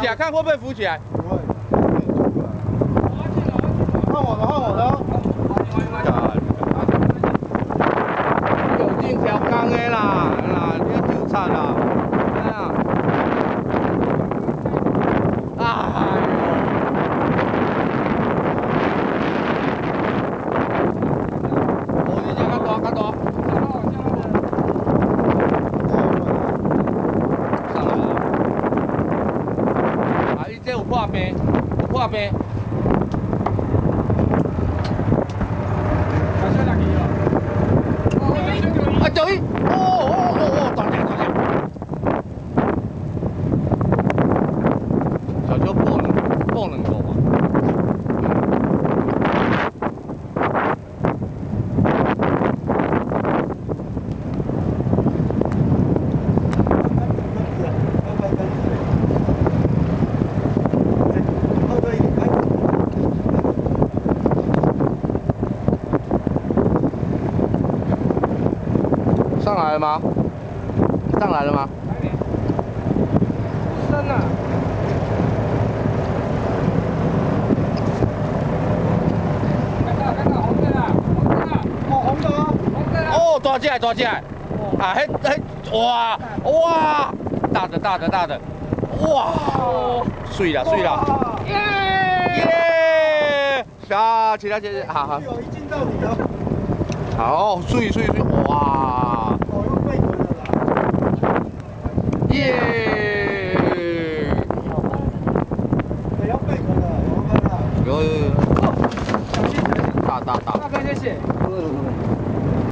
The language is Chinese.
来，看会不会浮起来。不会。换我的，换我的。有进条缸的啦，你要救惨啦。破边，有破边。啊，就伊，大只大只，小球破两个嘛。上来了吗？上来了吗？还没。不深啊。看到红的啦，红的啦。哦，红的哦，红的啦。哦，抓起来，抓起来！啊，哇，大的，哇，碎了，耶！啊，起来，好。有一镜到底哦。好，碎，哇！哦，用贝壳的啦。耶！要贝壳的，有分的。有。小心，大。大哥，谢谢。